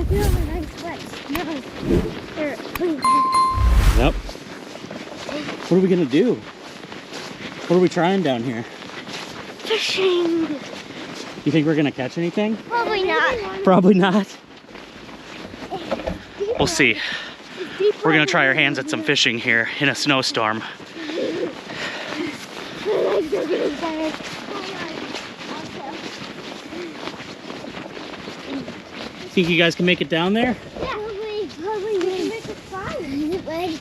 Yep. What are we gonna do? What are we trying down here? Fishing. You think we're gonna catch anything? Probably not. Probably not. We'll see. We're gonna try our hands at some fishing here in a snowstorm. Think you guys can make it down there? Yeah, probably. We can make it fun. Is it red?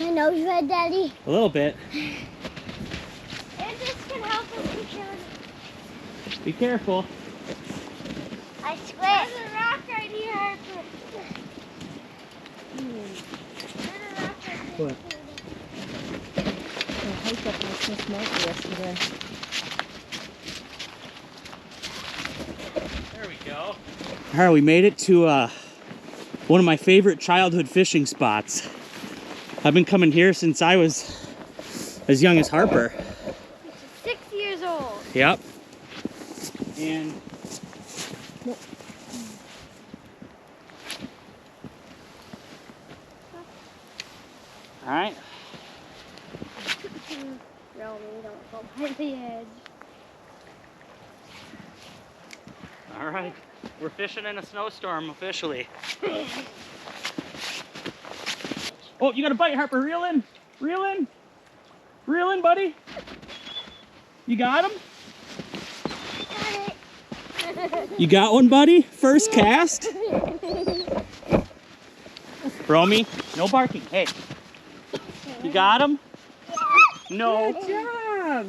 My nose red, Daddy? A little bit. And this can help us to Be careful. I swear. There's a rock right here, Harper. What? I hiked up my Smith Mountain yesterday. There we go. All right, we made it to one of my favorite childhood fishing spots. I've been coming here since I was as young as Harper. 6 years old. Yep. And all right. Romey, don't go by the edge. All right. We're fishing in a snowstorm officially. Oh, you got a bite, Harper. Reel in. Reel in. Reel in, buddy. You got him? Got it. You got one, buddy? First cast? Romey, no barking. Hey. You got him? No. Good job.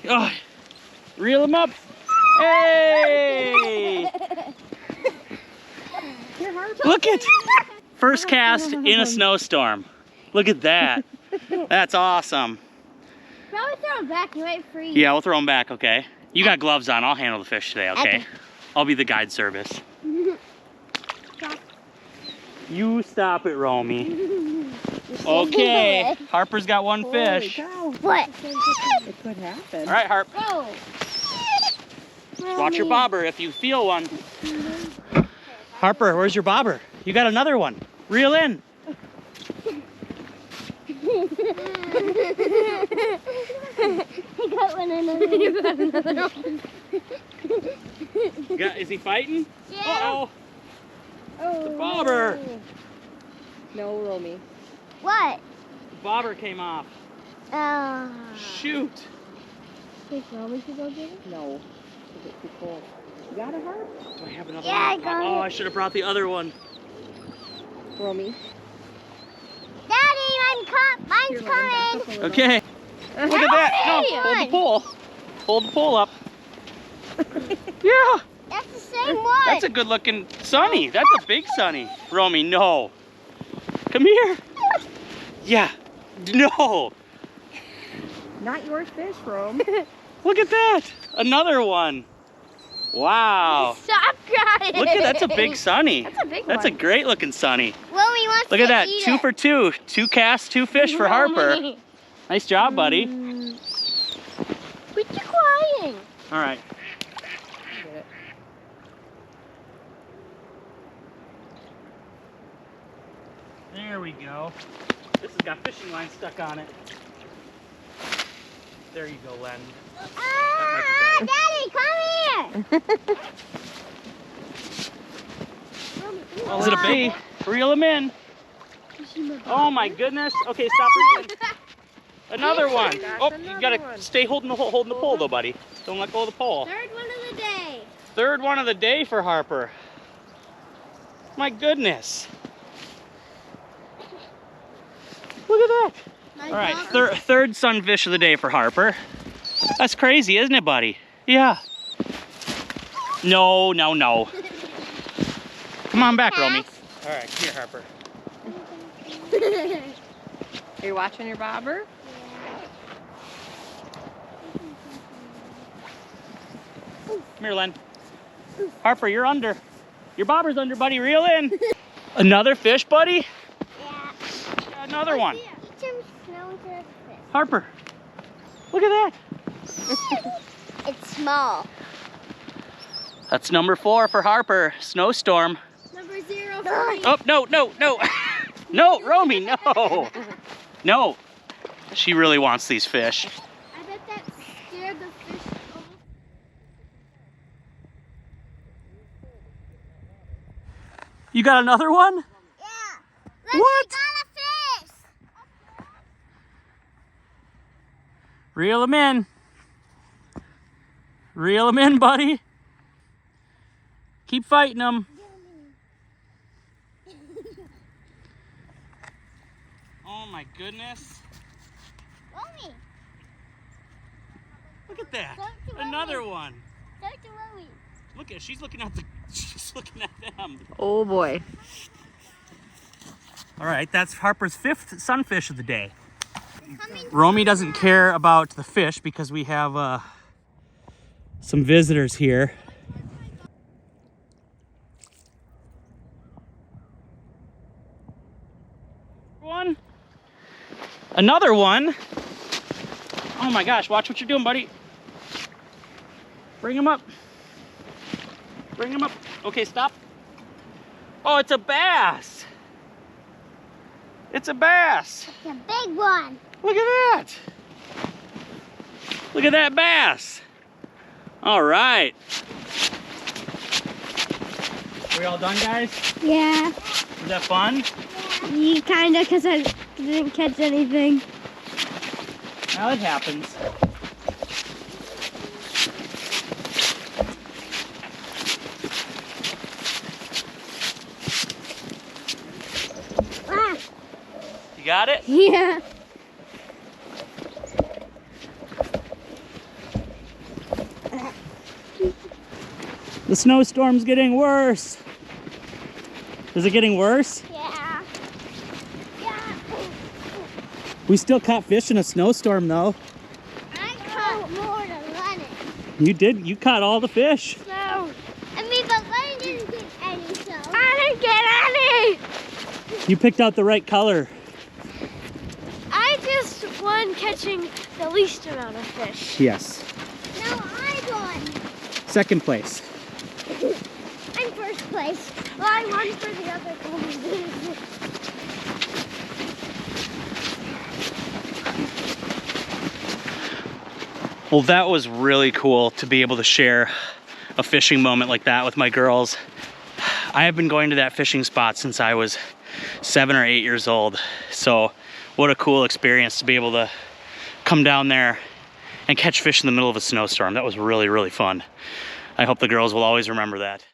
Oh, reel him up. Hey! Here, Harper. Look at first cast in a snowstorm. Look at that. That's awesome. Probably throw him back. You might freeze. Yeah, we'll throw him back, okay? You got gloves on. I'll handle the fish today, okay? Okay. I'll be the guide service. You stop it, Romey. Okay, Harper's got one fish. Holy cow. What? It could happen. All right, Harp. Go. Watch your bobber if you feel one. Harper, where's your bobber? You got another one. Reel in. I got one another. You got another one. Is he fighting? Yeah. Uh-oh. Oh, The bobber. No, Romey. What? The bobber came off. Shoot. Think Romey should go get it? No. Is it too cold? You got a Harp? Do I have another Yeah, one? I got Oh, it. I should have brought the other one. Romey. Daddy, mine's Here, let him back coming. up a little. Okay. Look at that. No, Hey! hold the pole. Hold the pole up. Yeah. That's the same one. That's a good looking sunny. That's a big sunny. Romey, no. Come here. Yeah. No. Not your fish, Rome. Look at that. Another one. Wow. Stop crying. Look at that's a big sunny. That's a big That's one. a great looking sunny. Romey wants Look to at that. eat 2 it. for 2. 2 casts, 2 fish for Harper. Romey. Nice job, buddy. Quit you crying. All right. Get it. There we go. This has got fishing line stuck on it. There you go, Len. Ah, Daddy, come here. Is it a big? Reel him in. Oh my goodness. Okay, stop reeling. Another one. Oh, you gotta stay holding the pole though, buddy. Don't let go of the pole. Third one of the day. Third one of the day for Harper. My goodness. Look at that. All right, third sunfish of the day for Harper. That's crazy, isn't it, buddy? Yeah. No, no, no. Come on back, Romey. All right, come here, Harper. Are you watching your bobber? Come here, Len. Harper, you're under. Your bobber's under, buddy. Reel in. Another fish, buddy? Yeah. Got another one. Eat some snow fish. Harper, look at that. It's small. That's number 4 for Harper. Snowstorm. Number Oh, no, no, no. No, Romey, no. No. She really wants these fish. I bet that scared the fish over. You got another one? Yeah. What? Got a fish. Reel him in. Reel him in, buddy. Keep fighting him. Oh my goodness. Romey. Look at that. Go to Another Romey. one. Go to Romey. Look at, she's looking at she's looking at them. Oh boy. All right, that's Harper's 5th sunfish of the day. Coming Romey doesn't care about the fish because we have some visitors here. One. Another one. Oh my gosh, watch what you're doing, buddy. Bring him up. Bring him up. Okay, stop. Oh, it's a bass. It's a bass. It's a big one. Look at that. Look at that bass. All right. We all done, guys? Yeah. Was that fun? Yeah, kinda, because I didn't catch anything. Now it happens. Ah. You got it? Yeah. The snowstorm's getting worse. Is it getting worse? Yeah. Yeah. We still caught fish in a snowstorm though. I caught more than Lennon. You did, you caught all the fish. No. I mean, but Lennon didn't get any, so. I didn't get any! You picked out the right color. I just won catching the least amount of fish. Yes. No, I won. Second place. I'm first place. Well, I won for the other competition. Well, that was really cool to be able to share a fishing moment like that with my girls. I have been going to that fishing spot since I was 7 or 8 years old. So what a cool experience to be able to come down there and catch fish in the middle of a snowstorm. That was really, really fun. I hope the girls will always remember that.